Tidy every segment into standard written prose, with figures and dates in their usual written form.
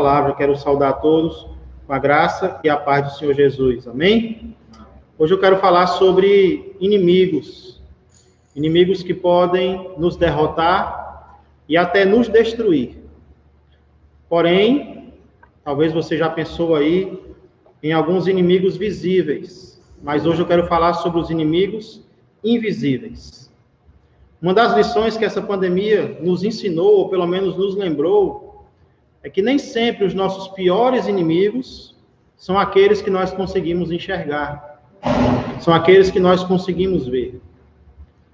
palavra, quero saudar a todos com a graça e a paz do Senhor Jesus. Amém? Hoje eu quero falar sobre inimigos. Inimigos que podem nos derrotar e até nos destruir. Porém, talvez você já pensou aí em alguns inimigos visíveis, mas hoje eu quero falar sobre os inimigos invisíveis. Uma das lições que essa pandemia nos ensinou, ou pelo menos nos lembrou, é que nem sempre os nossos piores inimigos são aqueles que nós conseguimos enxergar, são aqueles que nós conseguimos ver.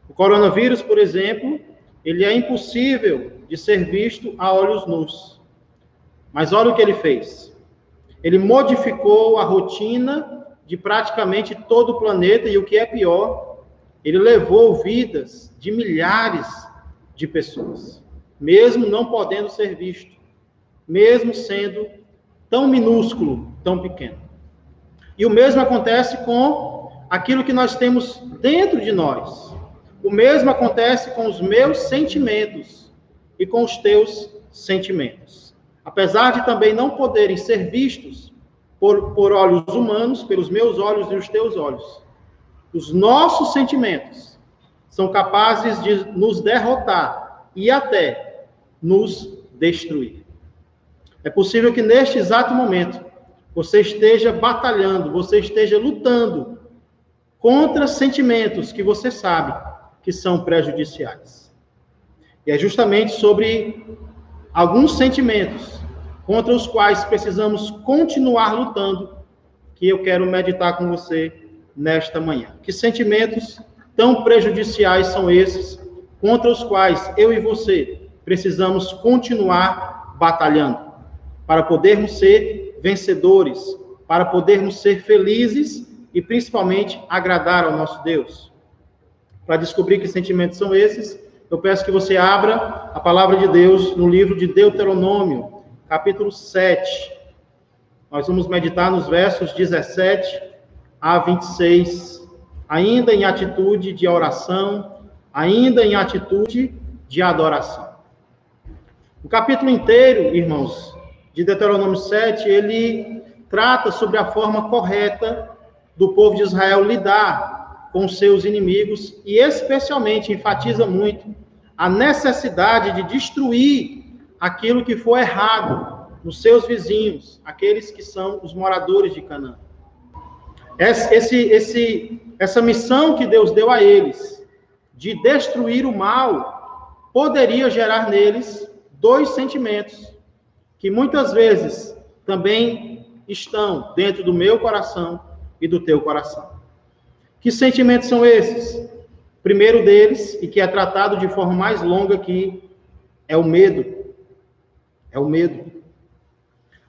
O coronavírus, por exemplo, ele é impossível de ser visto a olhos nus. Mas olha o que ele fez. Ele modificou a rotina de praticamente todo o planeta e o que é pior, ele levou vidas de milhares de pessoas, mesmo não podendo ser visto, mesmo sendo tão minúsculo, tão pequeno. E o mesmo acontece com aquilo que nós temos dentro de nós. O mesmo acontece com os meus sentimentos e com os teus sentimentos. Apesar de também não poderem ser vistos por olhos humanos, pelos meus olhos e os teus olhos, os nossos sentimentos são capazes de nos derrotar e até nos destruir. É possível que neste exato momento você esteja batalhando, você esteja lutando contra sentimentos que você sabe que são prejudiciais. E é justamente sobre alguns sentimentos contra os quais precisamos continuar lutando que eu quero meditar com você nesta manhã. Que sentimentos tão prejudiciais são esses contra os quais eu e você precisamos continuar batalhando para podermos ser vencedores, para podermos ser felizes e principalmente agradar ao nosso Deus. Para descobrir que sentimentos são esses, eu peço que você abra a palavra de Deus no livro de Deuteronômio, capítulo 7. Nós vamos meditar nos versos 17 a 26, ainda em atitude de oração, ainda em atitude de adoração. O capítulo inteiro, irmãos, de Deuteronômio 7, ele trata sobre a forma correta do povo de Israel lidar com seus inimigos e especialmente enfatiza muito a necessidade de destruir aquilo que for errado nos seus vizinhos, aqueles que são os moradores de Canaã. Essa missão que Deus deu a eles, de destruir o mal, poderia gerar neles dois sentimentos, que muitas vezes também estão dentro do meu coração e do teu coração. Que sentimentos são esses? O primeiro deles, e que é tratado de forma mais longa aqui, é o medo. É o medo.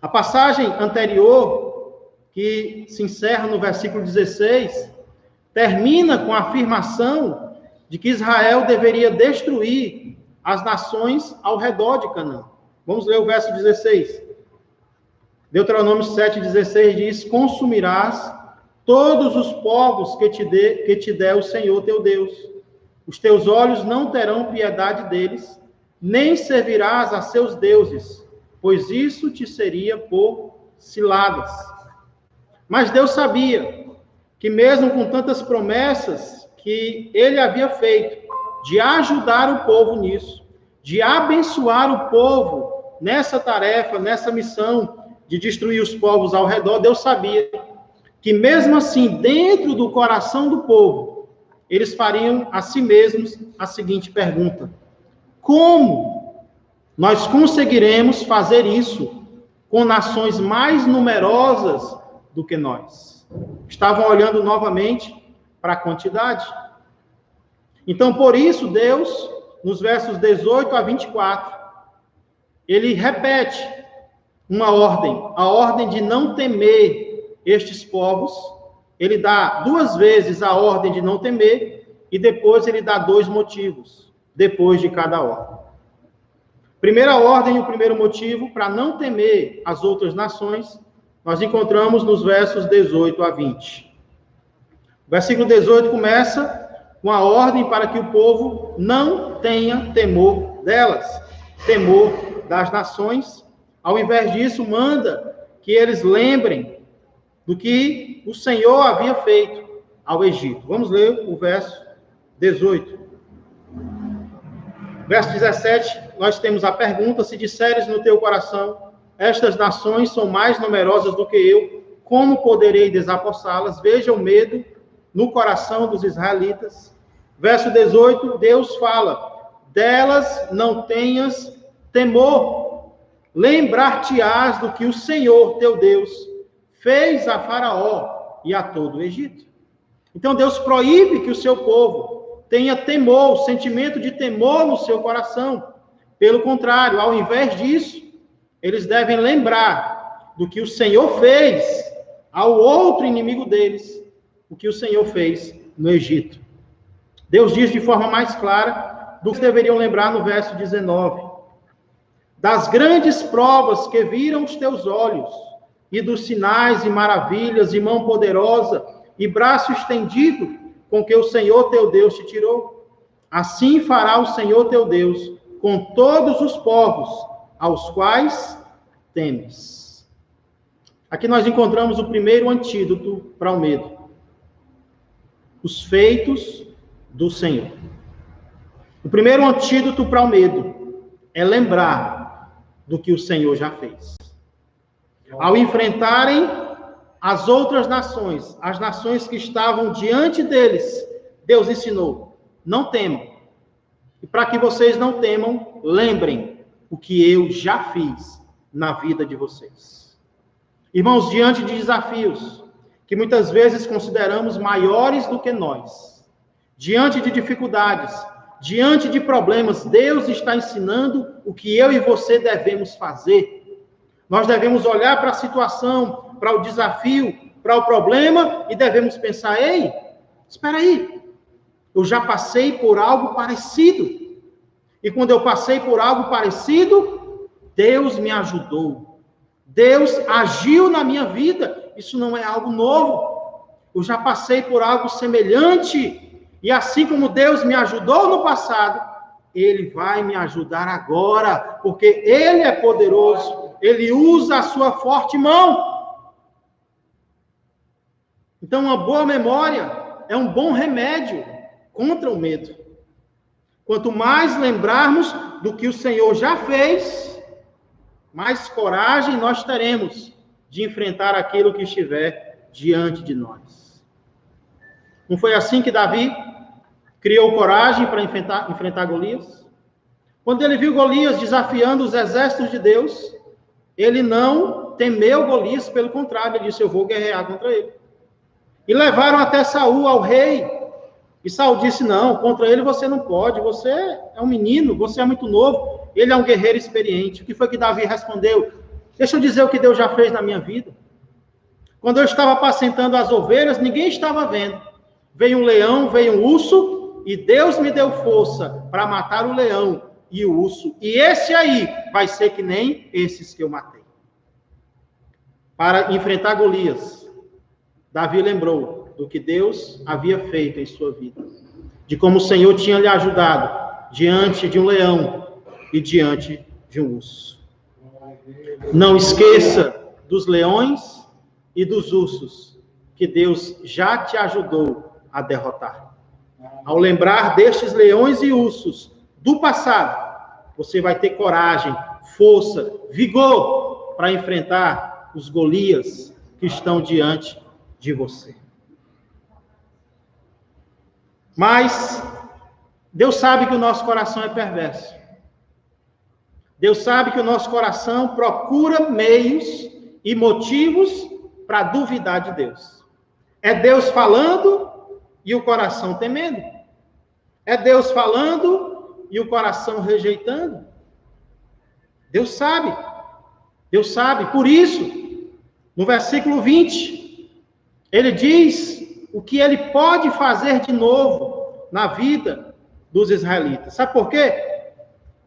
A passagem anterior, que se encerra no versículo 16, termina com a afirmação de que Israel deveria destruir as nações ao redor de Canaã. Vamos ler o verso 16. Deuteronômio 7,16 diz: consumirás todos os povos que te der o Senhor teu Deus. Os teus olhos não terão piedade deles, nem servirás a seus deuses, pois isso te seria por ciladas. Mas Deus sabia que mesmo com tantas promessas que ele havia feito, de ajudar o povo nisso, de abençoar o povo nessa tarefa, nessa missão de destruir os povos ao redor, Deus sabia que mesmo assim, dentro do coração do povo, eles fariam a si mesmos a seguinte pergunta: como nós conseguiremos fazer isso com nações mais numerosas do que nós? Estavam olhando novamente para a quantidade. Então, por isso, Deus, nos versos 18 a 24, ele repete uma ordem, a ordem de não temer estes povos. Ele dá duas vezes a ordem de não temer e depois ele dá dois motivos, depois de cada ordem. Primeira ordem e o primeiro motivo para não temer as outras nações, nós encontramos nos versos 18 a 20. O versículo 18 começa com a ordem para que o povo não tenha temor delas, temor das nações Ao invés disso, manda que eles lembrem do que o Senhor havia feito ao Egito. Vamos ler o verso 18. Verso 17, nós temos a pergunta: se disseres no teu coração, estas nações são mais numerosas do que eu, como poderei desapossá-las? Veja o medo no coração dos israelitas. Verso 18, Deus fala: delas não tenhas temor, lembrar-te-ás do que o Senhor teu Deus fez a Faraó e a todo o Egito. Então Deus proíbe que o seu povo tenha temor, o sentimento de temor no seu coração. Pelo contrário, ao invés disso, eles devem lembrar do que o Senhor fez ao outro inimigo deles, o que o Senhor fez no Egito. Deus diz de forma mais clara do que deveriam lembrar no verso 19. Das grandes provas que viram os teus olhos, e dos sinais e maravilhas, e mão poderosa, e braço estendido, com que o Senhor teu Deus te tirou. Assim fará o Senhor teu Deus com todos os povos aos quais temes. Aqui nós encontramos o primeiro antídoto para o medo: os feitos do Senhor. O primeiro antídoto para o medo é lembrar do que o Senhor já fez. Ao enfrentarem as outras nações, as nações que estavam diante deles, Deus ensinou: não temam. E para que vocês não temam, lembrem o que eu já fiz na vida de vocês. Irmãos, diante de desafios que muitas vezes consideramos maiores do que nós, diante de dificuldades, diante de problemas, Deus está ensinando o que eu e você devemos fazer. Nós devemos olhar para a situação, para o desafio, para o problema e devemos pensar: ei, espera aí, eu já passei por algo parecido. E quando eu passei por algo parecido, Deus me ajudou. Deus agiu na minha vida. Isso não é algo novo. Eu já passei por algo semelhante. E assim como Deus me ajudou no passado, Ele vai me ajudar agora, porque Ele é poderoso. Ele usa a sua forte mão. Então, uma boa memória é um bom remédio contra o medo. Quanto mais lembrarmos do que o Senhor já fez, mais coragem nós teremos de enfrentar aquilo que estiver diante de nós. Não foi assim que Davi criou coragem para enfrentar Golias? Quando ele viu Golias desafiando os exércitos de Deus, ele não temeu Golias, pelo contrário, ele disse: eu vou guerrear contra ele. E levaram até Saul, ao rei. E Saul disse: não, contra ele você não pode, você é um menino, você é muito novo, ele é um guerreiro experiente. O que foi que Davi respondeu? Deixa eu dizer o que Deus já fez na minha vida. Quando eu estava apacentando as ovelhas, ninguém estava vendo. Veio um leão, veio um urso, e Deus me deu força para matar o leão e o urso. E esse aí vai ser que nem esses que eu matei. Para enfrentar Golias, Davi lembrou do que Deus havia feito em sua vida, de como o Senhor tinha lhe ajudado diante de um leão e diante de um urso. Não esqueça dos leões e dos ursos que Deus já te ajudou a derrotar. Ao lembrar destes leões e ursos do passado, você vai ter coragem, força, vigor para enfrentar os Golias que estão diante de você. Mas Deus sabe que o nosso coração é perverso. Deus sabe que o nosso coração procura meios e motivos para duvidar de Deus. É Deus falando e o coração temendo. É Deus falando e o coração rejeitando. Deus sabe. Deus sabe. Por isso, no versículo 20, ele diz o que ele pode fazer de novo na vida dos israelitas. Sabe por quê?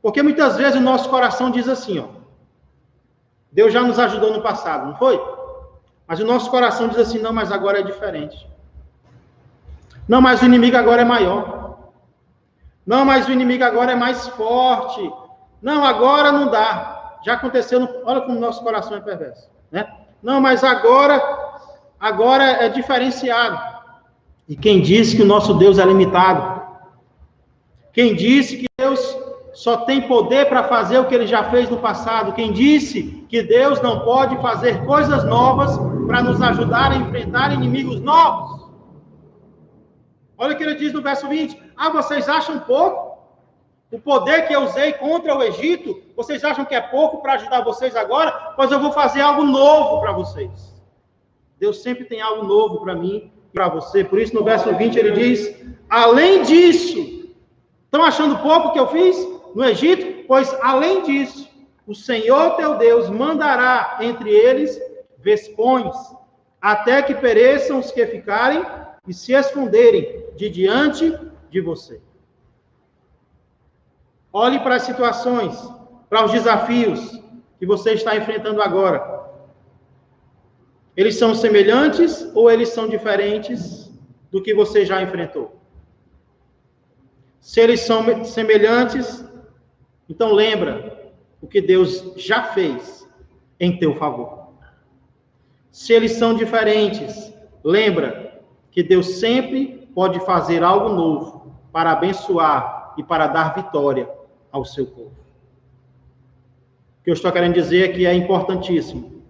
Porque muitas vezes o nosso coração diz assim, ó: Deus já nos ajudou no passado, não foi? Mas o nosso coração diz assim: não, mas agora é diferente. Não, mas o inimigo agora é maior. Não, mas o inimigo agora é mais forte. Não, agora não dá. Já aconteceu, olha como nosso coração é perverso, né? Não, mas agora é diferenciado. E quem disse que o nosso Deus é limitado? Quem disse que Deus só tem poder para fazer o que ele já fez no passado? Quem disse que Deus não pode fazer coisas novas para nos ajudar a enfrentar inimigos novos? Olha o que ele diz no verso 20. Ah, vocês acham pouco? O poder que eu usei contra o Egito, vocês acham que é pouco para ajudar vocês agora? Pois eu vou fazer algo novo para vocês. Deus sempre tem algo novo para mim e para você. Por isso, no verso 20, ele diz, além disso, estão achando pouco que eu fiz no Egito? Pois, além disso, o Senhor teu Deus mandará entre eles vespões, até que pereçam os que ficarem e se esconderem de diante de você. Olhe para as situações, para os desafios que você está enfrentando agora. Eles são semelhantes ou eles são diferentes do que você já enfrentou? Se eles são semelhantes, então lembra o que Deus já fez em teu favor. Se eles são diferentes, lembra que Deus sempre pode fazer algo novo para abençoar e para dar vitória ao seu povo. O que eu estou querendo dizer é que é importantíssimo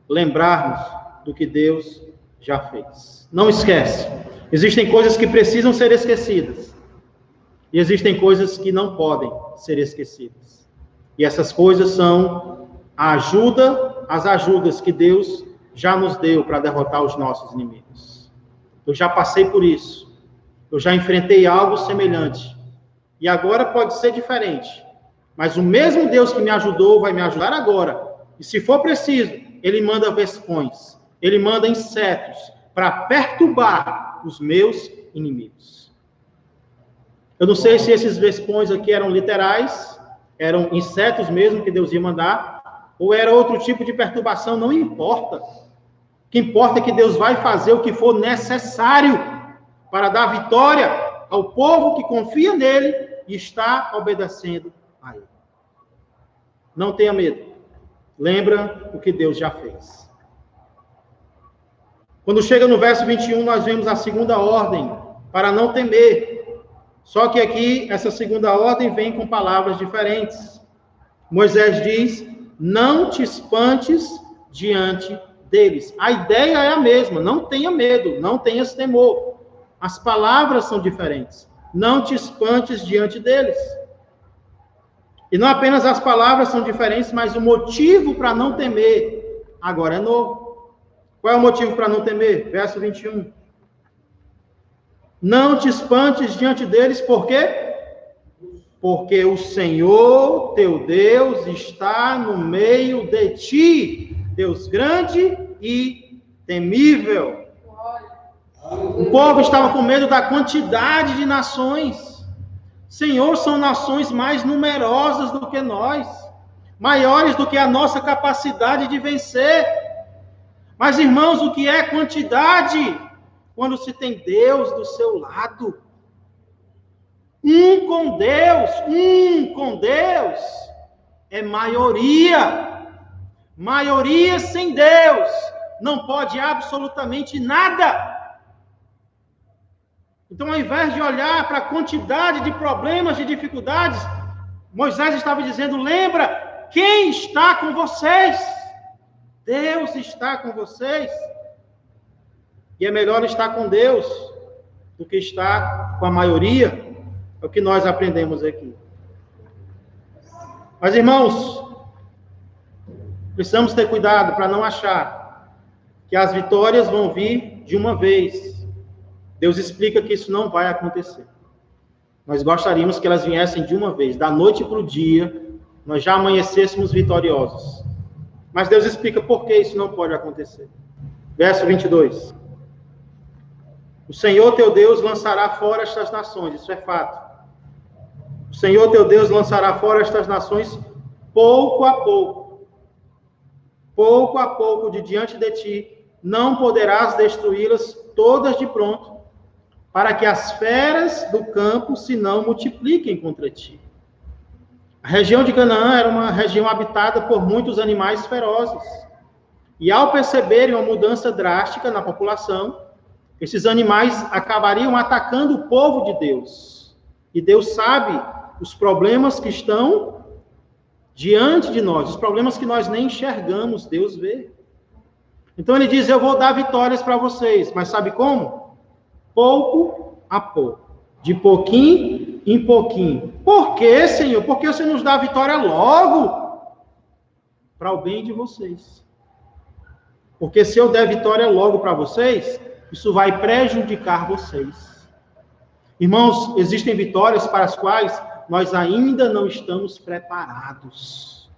lembrarmos do que Deus já fez. Não esquece. Existem coisas que precisam ser esquecidas. E existem coisas que não podem ser esquecidas. E essas coisas são as ajudas que Deus já nos deu para derrotar os nossos inimigos. Eu já passei por isso. Eu já enfrentei algo semelhante. E agora pode ser diferente. Mas o mesmo Deus que me ajudou vai me ajudar agora. E se for preciso, ele manda vespões. Ele manda insetos para perturbar os meus inimigos. Eu não sei se esses vespões aqui eram literais, eram insetos mesmo que Deus ia mandar, ou era outro tipo de perturbação, não importa. O que importa é que Deus vai fazer o que for necessário para dar vitória ao povo que confia nele e está obedecendo a ele. Não tenha medo. Lembra o que Deus já fez. Quando chega no verso 21, nós vemos a segunda ordem, para não temer. Só que aqui, essa segunda ordem vem com palavras diferentes. Moisés diz, não te espantes diante deles. A ideia é a mesma, não tenha medo, não tenhas temor. As palavras são diferentes. Não te espantes diante deles. E não apenas as palavras são diferentes, mas o motivo para não temer agora é novo. Qual é o motivo para não temer? Verso 21. Não te espantes diante deles, por quê? Porque o Senhor, teu Deus, está no meio de ti, Deus grande e temível. O povo estava com medo da quantidade de nações. Senhor, são nações mais numerosas do que nós, maiores do que a nossa capacidade de vencer. Mas, irmãos, o que é quantidade? Quando se tem Deus do seu lado. Um com Deus, é maioria. Maioria sem Deus não pode absolutamente nada. Então, ao invés de olhar para a quantidade de problemas, de dificuldades, Moisés estava dizendo, lembra, quem está com vocês? Deus está com vocês. E é melhor estar com Deus do que estar com a maioria. É o que nós aprendemos aqui. Mas, irmãos, precisamos ter cuidado para não achar que as vitórias vão vir de uma vez. Deus explica que isso não vai acontecer. Nós gostaríamos que elas viessem de uma vez, da noite para o dia, nós já amanhecêssemos vitoriosos. Mas Deus explica por que isso não pode acontecer. Verso 22. O Senhor teu Deus lançará fora estas nações, isso é fato. O Senhor teu Deus lançará fora estas nações pouco a pouco. Pouco a pouco de diante de ti, não poderás destruí-las todas de pronto, para que as feras do campo se não multipliquem contra ti. A região de Canaã era uma região habitada por muitos animais ferozes. E ao perceberem uma mudança drástica na população, esses animais acabariam atacando o povo de Deus. E Deus sabe os problemas que estão diante de nós, os problemas que nós nem enxergamos, Deus vê. Então ele diz, eu vou dar vitórias para vocês, mas sabe como? Pouco a pouco, de pouquinho em pouquinho. Por quê, Senhor? Porque você nos dá a vitória logo, para o bem de vocês. Porque se eu der vitória logo para vocês, isso vai prejudicar vocês. Irmãos, existem vitórias para as quais nós ainda não estamos preparados.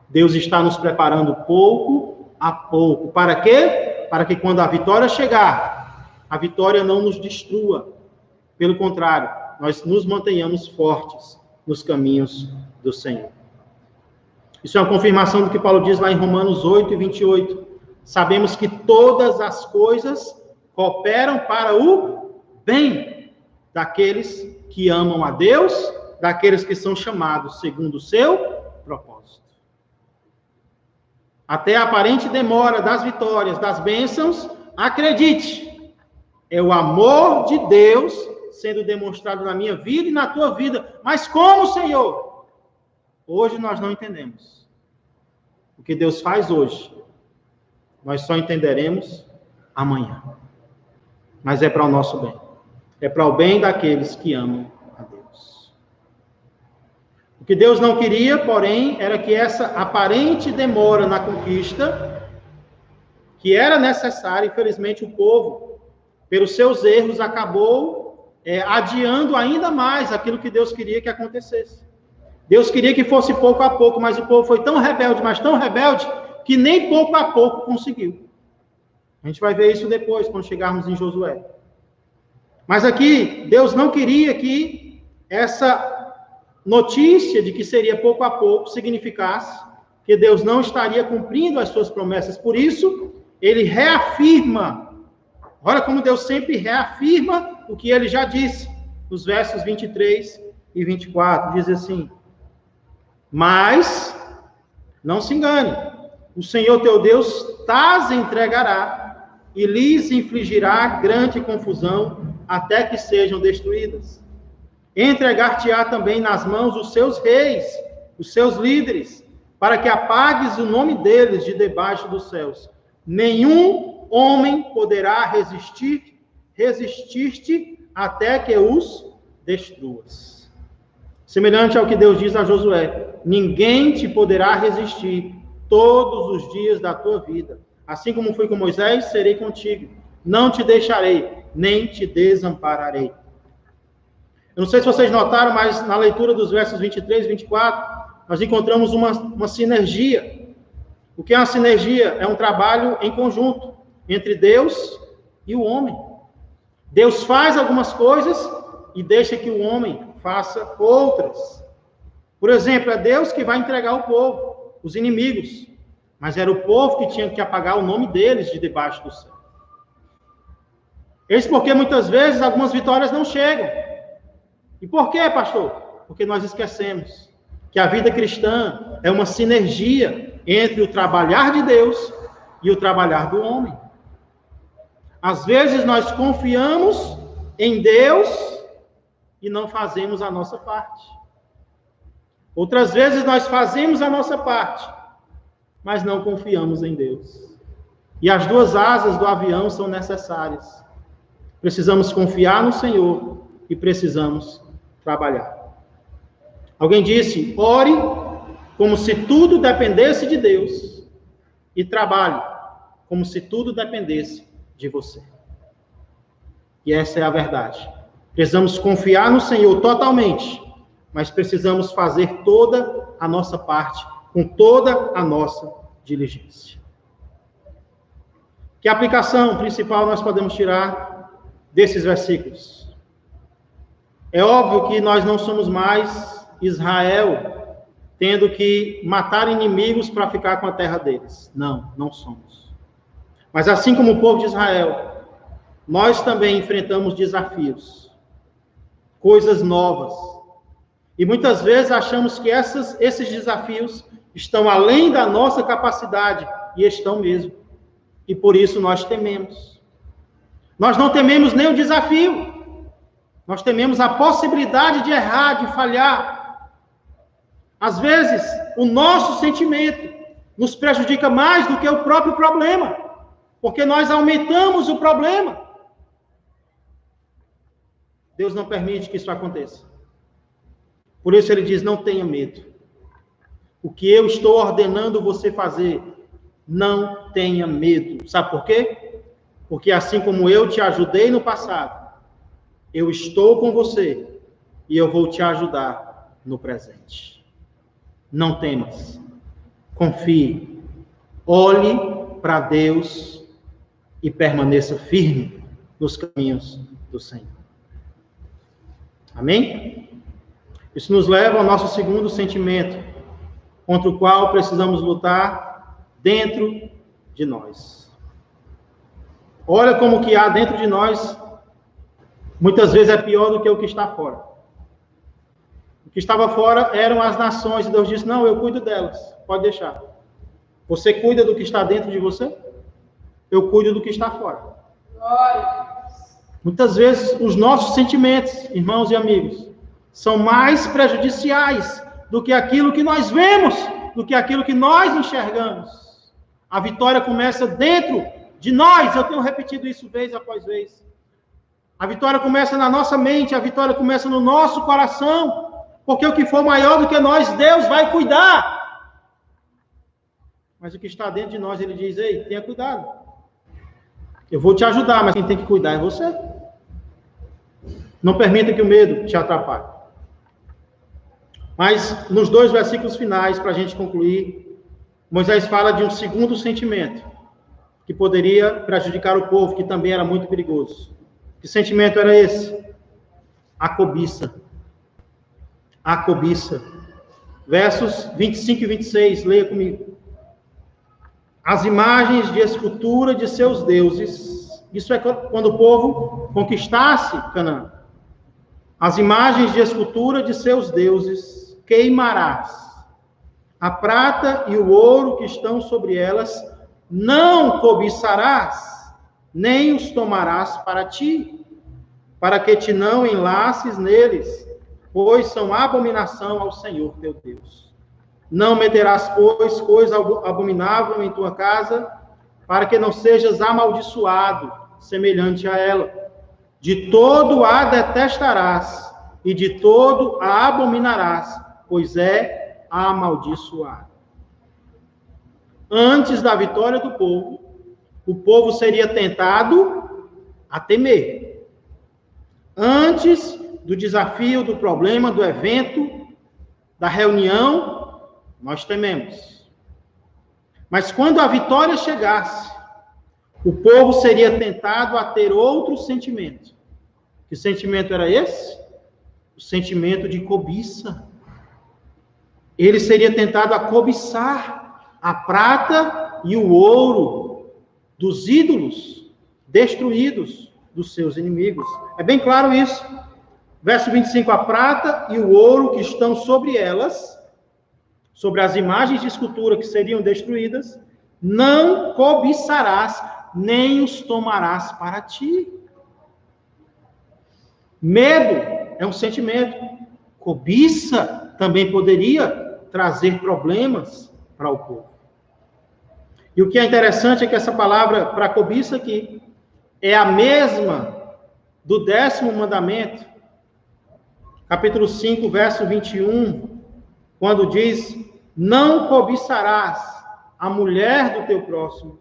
Deus está nos preparando pouco a pouco. Para quê? Para que quando a vitória chegar, a vitória não nos destrua. Pelo contrário, nós nos mantenhamos fortes nos caminhos do Senhor. Isso é uma confirmação do que Paulo diz lá em Romanos 8:28. Sabemos que todas as coisas cooperam para o bem daqueles que amam a Deus, daqueles que são chamados segundo o seu propósito. Até a aparente demora das vitórias, das bênçãos, acredite, é o amor de Deus sendo demonstrado na minha vida e na tua vida. Mas como, Senhor? Hoje nós não entendemos. O que Deus faz hoje, nós só entenderemos amanhã. Mas é para o nosso bem. É para o bem daqueles que amam a Deus. O que Deus não queria, porém, era que essa aparente demora na conquista, que era necessária, infelizmente o povo, pelos seus erros, acabou adiando ainda mais aquilo que Deus queria que acontecesse. Deus queria que fosse pouco a pouco, mas o povo foi tão rebelde, mas tão rebelde, que nem pouco a pouco conseguiu. A gente vai ver isso depois, quando chegarmos em Josué. Mas aqui, Deus não queria que essa notícia de que seria pouco a pouco significasse que Deus não estaria cumprindo as suas promessas. Por isso, ele reafirma. Olha como Deus sempre reafirma o que ele já disse, nos versos 23 e 24. Diz assim, mas, não se engane, o Senhor teu Deus tas entregará e lhes infligirá grande confusão até que sejam destruídas. Entregar-te-á também nas mãos os seus reis, os seus líderes, para que apagues o nome deles de debaixo dos céus. Nenhum homem poderá resistir-te até que os destruas. Semelhante ao que Deus diz a Josué, ninguém te poderá resistir todos os dias da tua vida. Assim como fui com Moisés, serei contigo. Não te deixarei, nem te desampararei. Eu não sei se vocês notaram, mas na leitura dos versos 23 e 24, nós encontramos uma sinergia. O que é uma sinergia? É um trabalho em conjunto entre Deus e o homem. Deus faz algumas coisas e deixa que o homem faça outras. Por exemplo, é Deus que vai entregar o povo, os inimigos. Mas era o povo que tinha que apagar o nome deles de debaixo do céu. Eis porque muitas vezes algumas vitórias não chegam. E por quê, pastor? Porque nós esquecemos que a vida cristã é uma sinergia entre o trabalhar de Deus e o trabalhar do homem. Às vezes nós confiamos em Deus e não fazemos a nossa parte. Outras vezes nós fazemos a nossa parte, mas não confiamos em Deus. E as duas asas do avião são necessárias. Precisamos confiar no Senhor e precisamos trabalhar. Alguém disse, ore como se tudo dependesse de Deus e trabalhe como se tudo dependesse de você. E essa é a verdade. Precisamos confiar no Senhor totalmente, mas precisamos fazer toda a nossa parte, com toda a nossa diligência. Que aplicação principal nós podemos tirar desses versículos? É óbvio que nós não somos mais Israel, tendo que matar inimigos para ficar com a terra deles. Não, não somos. Mas assim como o povo de Israel, nós também enfrentamos desafios, coisas novas. E muitas vezes achamos que esses desafios estão além da nossa capacidade, e estão mesmo. E por isso nós tememos. Nós não tememos nem o desafio. Nós tememos a possibilidade de errar, de falhar. Às vezes, o nosso sentimento nos prejudica mais do que o próprio problema, porque nós aumentamos o problema. Deus não permite que isso aconteça. Por isso ele diz, não tenha medo. O que eu estou ordenando você fazer, não tenha medo. Sabe por quê? Porque assim como eu te ajudei no passado, eu estou com você e eu vou te ajudar no presente. Não temas. Confie. Olhe para Deus e permaneça firme nos caminhos do Senhor. Amém? Isso nos leva ao nosso segundo sentimento, contra o qual precisamos lutar dentro de nós. Olha como o que há dentro de nós, muitas vezes é pior do que o que está fora. O que estava fora eram as nações, e Deus disse, não, eu cuido delas, pode deixar. Você cuida do que está dentro de você? Eu cuido do que está fora. Muitas vezes, os nossos sentimentos, irmãos e amigos, são mais prejudiciais do que aquilo que nós vemos, do que aquilo que nós enxergamos. A vitória começa dentro de nós, eu tenho repetido isso vez após vez. A vitória começa na nossa mente, a vitória começa no nosso coração, porque o que for maior do que nós, Deus vai cuidar. Mas o que está dentro de nós, ele diz, ei, tenha cuidado. Eu vou te ajudar, mas quem tem que cuidar é você. Não permita que o medo te atrapalhe. Mas, nos 2 versículos finais, para a gente concluir, Moisés fala de um segundo sentimento, que poderia prejudicar o povo, que também era muito perigoso. Que sentimento era esse? A cobiça. A cobiça. Versos 25 e 26, leia comigo. As imagens de escultura de seus deuses, isso é quando o povo conquistasse Canaã. As imagens de escultura de seus deuses queimarás. A prata e o ouro que estão sobre elas não cobiçarás, nem os tomarás para ti, para que te não enlaces neles, pois são abominação ao Senhor teu Deus. Não meterás, pois, coisa abominável em tua casa, para que não sejas amaldiçoado, semelhante a ela. De todo a detestarás, e de todo a abominarás, pois é amaldiçoado. Antes da vitória do povo, o povo seria tentado a temer. Antes do desafio, do problema, do evento, da reunião, nós tememos. Mas quando a vitória chegasse, o povo seria tentado a ter outro sentimento. Que sentimento era esse? O sentimento de cobiça. Ele seria tentado a cobiçar a prata e o ouro dos ídolos destruídos dos seus inimigos. É bem claro isso. Verso 25, a prata e o ouro que estão sobre elas, sobre as imagens de escultura que seriam destruídas, não cobiçarás, nem os tomarás para ti. Medo é um sentimento. Cobiça também poderia trazer problemas para o povo. E o que é interessante é que essa palavra para cobiça aqui é a mesma do 10º mandamento, capítulo 5, verso 21, quando diz, não cobiçarás a mulher do teu próximo,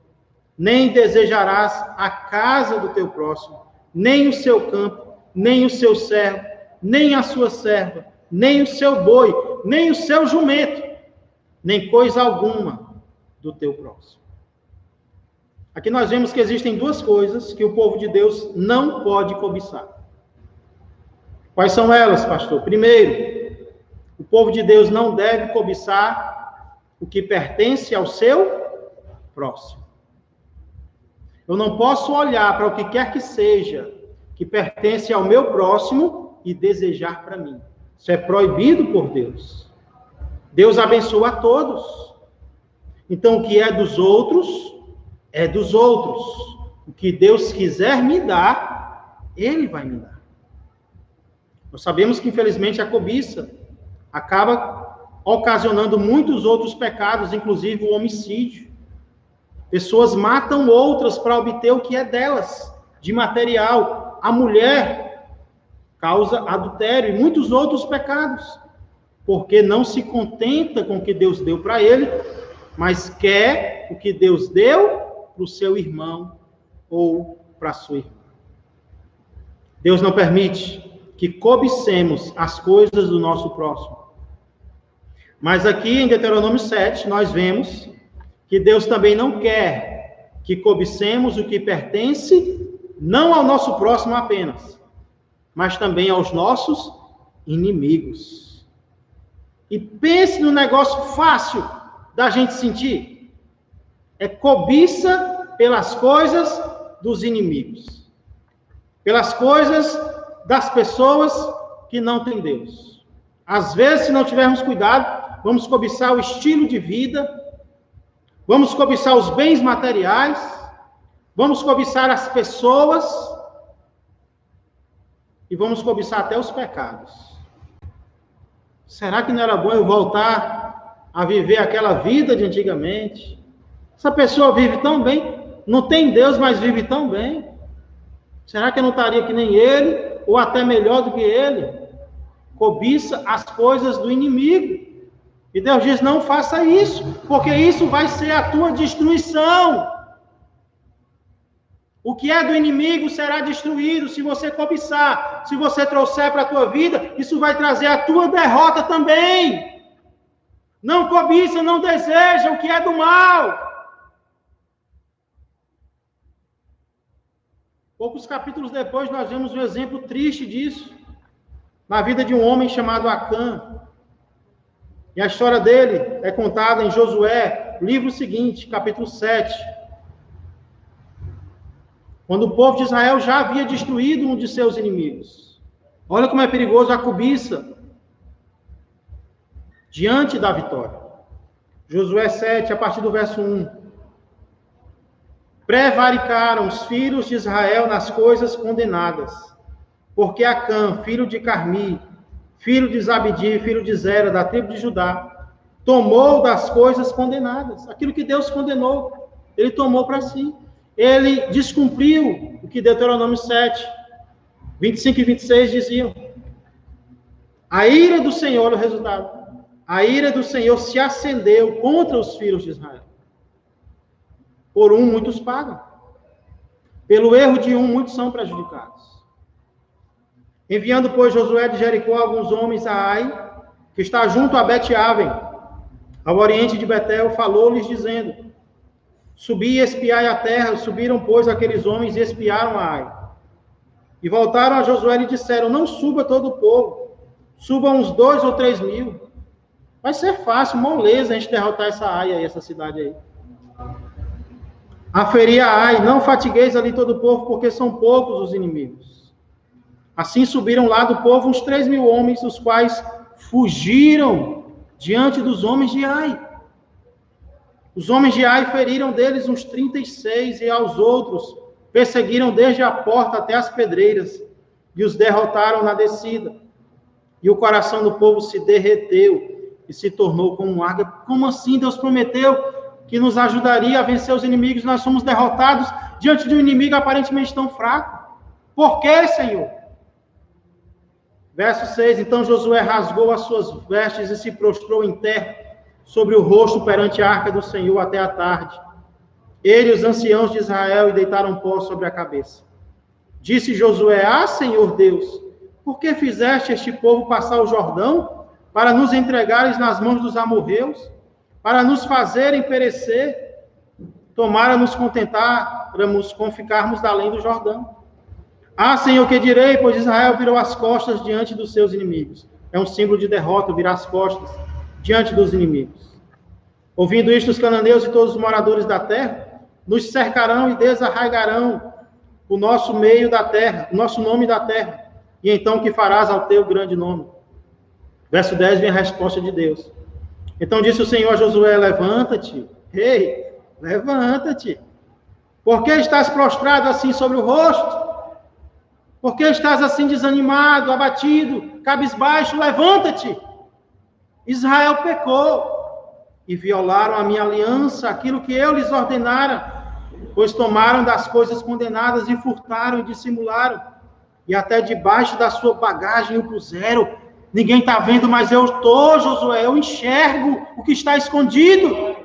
nem desejarás a casa do teu próximo, nem o seu campo, nem o seu servo, nem a sua serva, nem o seu boi, nem o seu jumento, nem coisa alguma do teu próximo. Aqui nós vemos que existem duas coisas que o povo de Deus não pode cobiçar. Quais são elas, pastor? Primeiro, o povo de Deus não deve cobiçar o que pertence ao seu próximo. Eu não posso olhar para o que quer que seja que pertence ao meu próximo e desejar para mim. Isso é proibido por Deus. Deus abençoa a todos. Então, o que é dos outros, é dos outros. O que Deus quiser me dar, Ele vai me dar. Nós sabemos que, infelizmente, a cobiça acaba ocasionando muitos outros pecados, inclusive o homicídio. Pessoas matam outras para obter o que é delas, de material. A mulher causa adultério e muitos outros pecados, porque não se contenta com o que Deus deu para ele, mas quer o que Deus deu para o seu irmão ou para a sua irmã. Deus não permite que cobicemos as coisas do nosso próximo. Mas aqui em Deuteronômio 7, nós vemos que Deus também não quer que cobicemos o que pertence não ao nosso próximo apenas, mas também aos nossos inimigos. E pense no negócio fácil da gente sentir. É cobiça pelas coisas dos inimigos. Pelas coisas das pessoas que não têm Deus. Às vezes, se não tivermos cuidado, vamos cobiçar o estilo de vida, vamos cobiçar os bens materiais, vamos cobiçar as pessoas e vamos cobiçar até os pecados. Será que não era bom eu voltar a viver aquela vida de antigamente? Essa pessoa vive tão bem, não tem Deus, mas vive tão bem. Será que eu não estaria que nem ele, ou até melhor do que ele? Cobiça as coisas do inimigo. E Deus diz, não faça isso, porque isso vai ser a tua destruição. O que é do inimigo será destruído se você cobiçar. Se você trouxer para a tua vida, isso vai trazer a tua derrota também. Não cobiça, não deseja o que é do mal. Poucos capítulos depois, nós vemos um exemplo triste disso, na vida de um homem chamado Acã. E a história dele é contada em Josué, livro seguinte, capítulo 7. Quando o povo de Israel já havia destruído um de seus inimigos. Olha como é perigoso a cobiça diante da vitória. Josué 7, a partir do verso 1. Prevaricaram os filhos de Israel nas coisas condenadas, porque Acã, filho de Carmi, filho de Zabdi, filho de Zera, da tribo de Judá, tomou das coisas condenadas. Aquilo que Deus condenou, ele tomou para si. Ele descumpriu o que Deuteronômio 7, 25 e 26 diziam. A ira do Senhor, o resultado, a ira do Senhor se acendeu contra os filhos de Israel. Por um, muitos pagam. Pelo erro de um, muitos são prejudicados. Enviando, pois, Josué de Jericó alguns homens a Ai, que está junto a Bet-Aven, ao oriente de Betel, falou-lhes dizendo, subi e espiai a terra. Subiram, pois, aqueles homens e espiaram a Ai. E voltaram a Josué e lhe disseram, não suba todo o povo, suba uns 2 ou 3 mil. Vai ser fácil, moleza, a gente derrotar essa Ai aí, essa cidade aí. Aferi a Ai, não fatigueis ali todo o povo, porque são poucos os inimigos. Assim subiram lá do povo uns 3 mil homens, os quais fugiram diante dos homens de Ai. Os homens de Ai feriram deles uns 36, e aos outros perseguiram desde a porta até as pedreiras, e os derrotaram na descida. E o coração do povo se derreteu, e se tornou como água. Como assim? Deus prometeu que nos ajudaria a vencer os inimigos, nós somos derrotados diante de um inimigo aparentemente tão fraco. Por quê, Senhor? Verso 6, então Josué rasgou as suas vestes e se prostrou em terra sobre o rosto perante a arca do Senhor até a tarde. Ele e os anciãos de Israel e deitaram pó sobre a cabeça. Disse Josué, Senhor Deus, por que fizeste este povo passar o Jordão para nos entregares nas mãos dos amorreus? Para nos fazerem perecer, tomara nos contentáramos com ficarmos além do Jordão. Senhor, que direi, pois Israel virou as costas diante dos seus inimigos. É um símbolo de derrota, virar as costas diante dos inimigos. Ouvindo isto, os cananeus e todos os moradores da terra nos cercarão e desarraigarão o nosso meio da terra, o nosso nome da terra. E então que farás ao teu grande nome? Verso 10 vem a resposta de Deus. Então disse o Senhor a Josué: levanta-te, rei, levanta-te. Por que estás prostrado assim sobre o rosto? Por que estás assim desanimado, abatido, cabisbaixo? Levanta-te. Israel pecou e violaram a minha aliança, aquilo que eu lhes ordenara, pois tomaram das coisas condenadas e furtaram e dissimularam, e até debaixo da sua bagagem o puseram. Ninguém está vendo, mas eu estou, Josué, eu enxergo o que está escondido.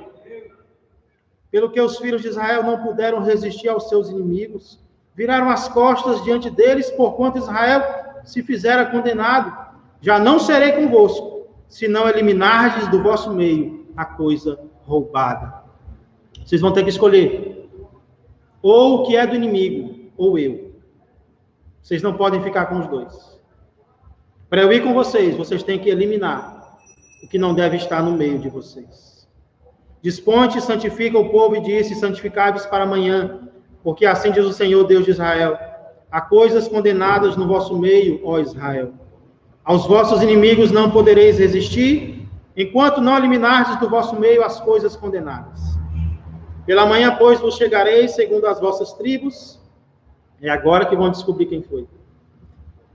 Pelo que os filhos de Israel não puderam resistir aos seus inimigos, viraram as costas diante deles, porquanto Israel se fizera condenado. Já não serei convosco, se não eliminardes do vosso meio a coisa roubada. Vocês vão ter que escolher, ou o que é do inimigo, ou eu. Vocês não podem ficar com os dois. Para eu ir com vocês, vocês têm que eliminar o que não deve estar no meio de vocês. Dispõe-te, santifica o povo e disse: santificai-vos para amanhã, porque assim diz o Senhor, Deus de Israel: há coisas condenadas no vosso meio, ó Israel. Aos vossos inimigos não podereis resistir, enquanto não eliminardes do vosso meio as coisas condenadas. Pela manhã, pois, vos chegareis segundo as vossas tribos. É agora que vão descobrir quem foi.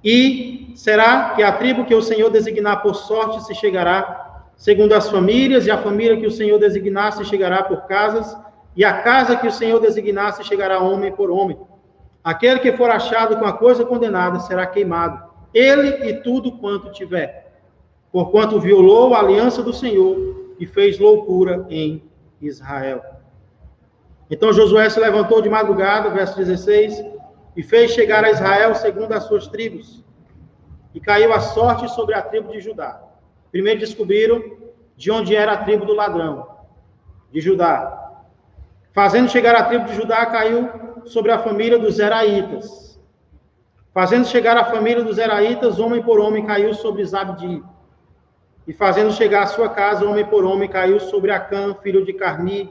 E será que a tribo que o Senhor designar por sorte se chegará segundo as famílias, e a família que o Senhor designar se chegará por casas, e a casa que o Senhor designar se chegará homem por homem. Aquele que for achado com a coisa condenada será queimado, ele e tudo quanto tiver, porquanto violou a aliança do Senhor e fez loucura em Israel. Então Josué se levantou de madrugada, verso 16, e fez chegar a Israel segundo as suas tribos, e caiu a sorte sobre a tribo de Judá. Primeiro descobriram de onde era a tribo do ladrão, de Judá. Fazendo chegar a tribo de Judá, caiu sobre a família dos Zeraitas. Fazendo chegar a família dos Zeraitas, homem por homem, caiu sobre Zabdi. E fazendo chegar a sua casa, homem por homem, caiu sobre Acã, filho de Carmi,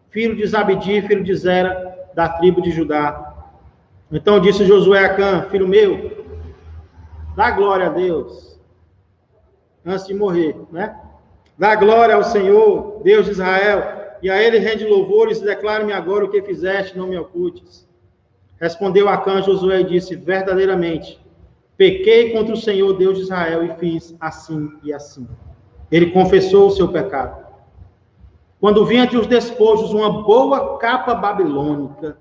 filho de Zabdi, filho de Zera, da tribo de Judá. Então disse Josué a Acã: filho meu, dá glória a Deus, antes de morrer, né? Dá glória ao Senhor, Deus de Israel, e a ele rende louvores, e declara-me agora o que fizeste, não me ocultes. Respondeu Acã a Josué e disse: verdadeiramente, pequei contra o Senhor, Deus de Israel, e fiz assim e assim. Ele confessou o seu pecado. Quando vi entre os despojos uma boa capa babilônica,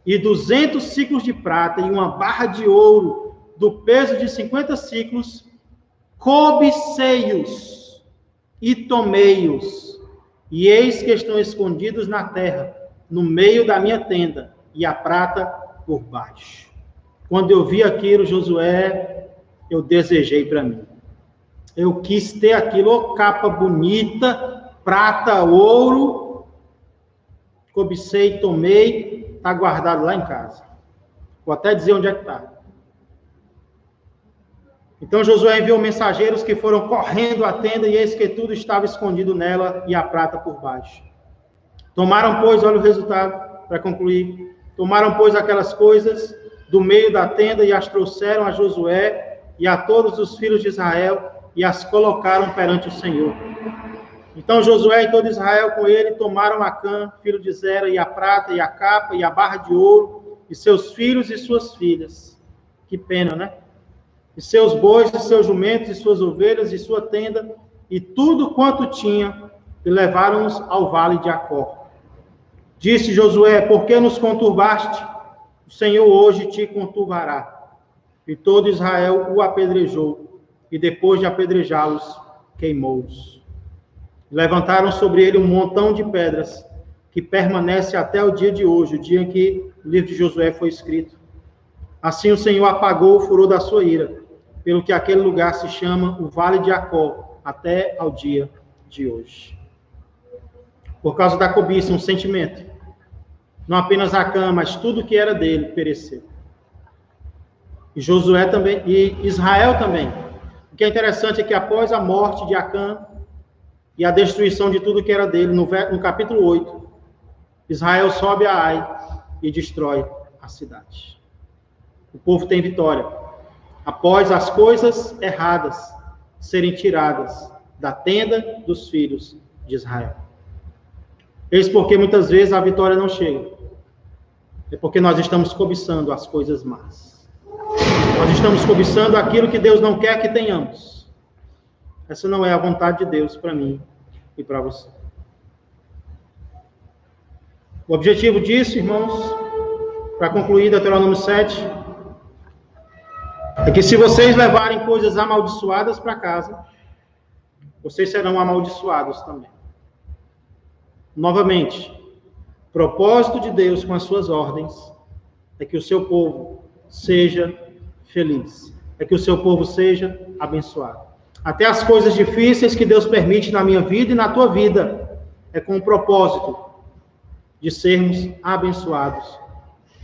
e 200 ciclos de prata, e uma barra de ouro, do peso de 50 ciclos, cobicei-os e tomei-os, e eis que estão escondidos na terra, no meio da minha tenda, e a prata por baixo. Quando eu vi aquilo, Josué, eu desejei para mim. Eu quis ter aquilo, oh, capa bonita, prata, ouro, cobicei, tomei, está guardado lá em casa. Vou até dizer onde é que está. Então Josué enviou mensageiros que foram correndo à tenda, e eis que tudo estava escondido nela, e a prata por baixo. Tomaram, pois, olha o resultado, para concluir, tomaram, pois, aquelas coisas do meio da tenda, e as trouxeram a Josué e a todos os filhos de Israel, e as colocaram perante o Senhor. Então Josué e todo Israel com ele tomaram Acã, filho de Zera, e a prata, e a capa, e a barra de ouro, e seus filhos e suas filhas. Que pena, né? E seus bois, e seus jumentos, e suas ovelhas, e sua tenda, e tudo quanto tinha, e levaram-os ao vale de Acor. Disse Josué: por que nos conturbaste? O Senhor hoje te conturbará. E todo Israel o apedrejou, e depois de apedrejá-los, queimou-os. Levantaram sobre ele um montão de pedras, que permanece até o dia de hoje, o dia em que o livro de Josué foi escrito. Assim o Senhor apagou o furor da sua ira, pelo que aquele lugar se chama o Vale de Acó, até ao dia de hoje. Por causa da cobiça, um sentimento. Não apenas Acã, mas tudo que era dele pereceu. E Josué também, e Israel também. O que é interessante é que após a morte de Acã, e a destruição de tudo que era dele, no capítulo 8, Israel sobe a Ai e destrói a cidade. O povo tem vitória. Após as coisas erradas, serem tiradas da tenda dos filhos de Israel. Eis porque muitas vezes a vitória não chega. É porque nós estamos cobiçando as coisas más. Nós estamos cobiçando aquilo que Deus não quer que tenhamos. Essa não é a vontade de Deus para mim e para você. O objetivo disso, irmãos, para concluir Deuteronômio 7, é que se vocês levarem coisas amaldiçoadas para casa, vocês serão amaldiçoados também. Novamente, o propósito de Deus com as suas ordens é que o seu povo seja feliz, é que o seu povo seja abençoado. Até as coisas difíceis que Deus permite na minha vida e na tua vida, é com o propósito de sermos abençoados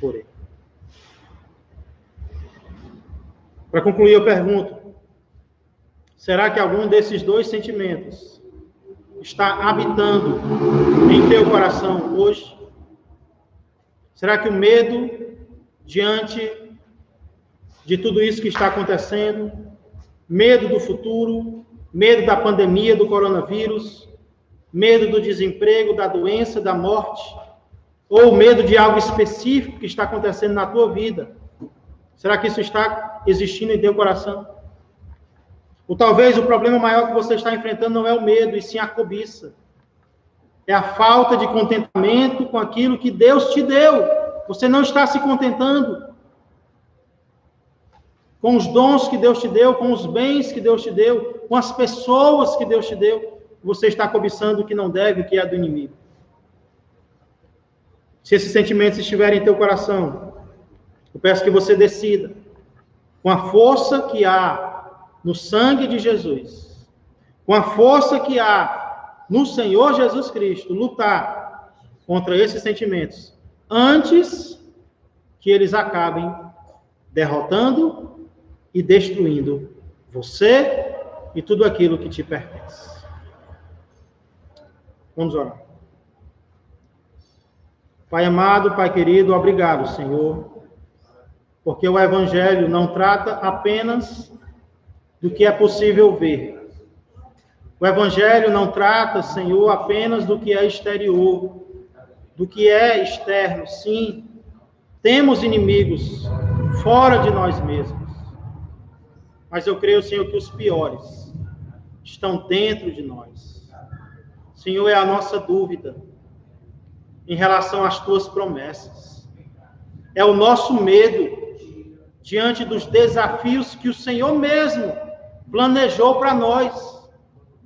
por Ele. Para concluir, eu pergunto, será que algum desses dois sentimentos está habitando em teu coração hoje? Será que o medo diante de tudo isso que está acontecendo, medo do futuro, medo da pandemia, do coronavírus, medo do desemprego, da doença, da morte, ou medo de algo específico que está acontecendo na tua vida, será que isso está existindo em teu coração? Ou talvez o problema maior que você está enfrentando não é o medo, e sim a cobiça. É a falta de contentamento com aquilo que Deus te deu. Você não está se contentando com os dons que Deus te deu, com os bens que Deus te deu, com as pessoas que Deus te deu. Você está cobiçando o que não deve, o que é do inimigo. Se esses sentimentos estiverem em teu coração, eu peço que você decida, com a força que há no sangue de Jesus, com a força que há no Senhor Jesus Cristo, lutar contra esses sentimentos, antes que eles acabem derrotando e destruindo você e tudo aquilo que te pertence. Vamos orar. Pai amado, Pai querido, obrigado, Senhor, porque o Evangelho não trata apenas do que é possível ver. O Evangelho não trata, Senhor, apenas do que é exterior, do que é externo. Sim, temos inimigos fora de nós mesmos. Mas eu creio, Senhor, que os piores estão dentro de nós. Senhor, é a nossa dúvida em relação às tuas promessas. É o nosso medo diante dos desafios que o Senhor mesmo planejou para nós,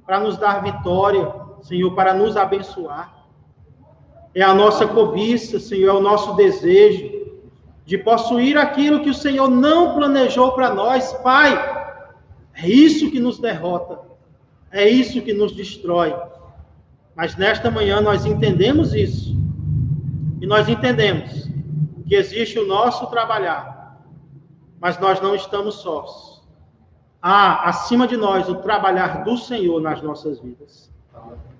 para nos dar vitória, Senhor, para nos abençoar. É a nossa cobiça, Senhor, é o nosso desejo de possuir aquilo que o Senhor não planejou para nós. Pai, é isso que nos derrota, é isso que nos destrói. Mas nesta manhã nós entendemos isso, e nós entendemos que existe o nosso trabalhar, mas nós não estamos sós. Há, acima de nós, o trabalhar do Senhor nas nossas vidas.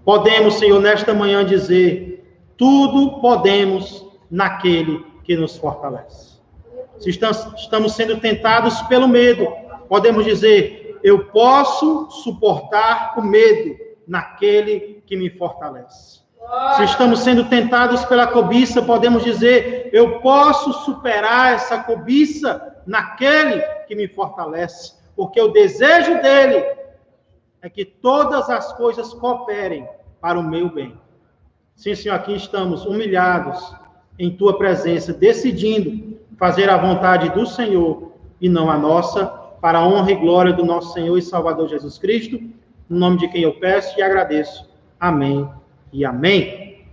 Podemos, Senhor, nesta manhã dizer, tudo podemos naquele que nos fortalece. Se estamos sendo tentados pelo medo, podemos dizer, eu posso suportar o medo naquele que me fortalece. Se estamos sendo tentados pela cobiça, podemos dizer, eu posso superar essa cobiça naquele que me fortalece. Porque o desejo dele é que todas as coisas cooperem para o meu bem. Sim, Senhor, aqui estamos humilhados em tua presença, decidindo fazer a vontade do Senhor e não a nossa, para a honra e glória do nosso Senhor e Salvador Jesus Cristo, no nome de quem eu peço e agradeço. Amém e amém.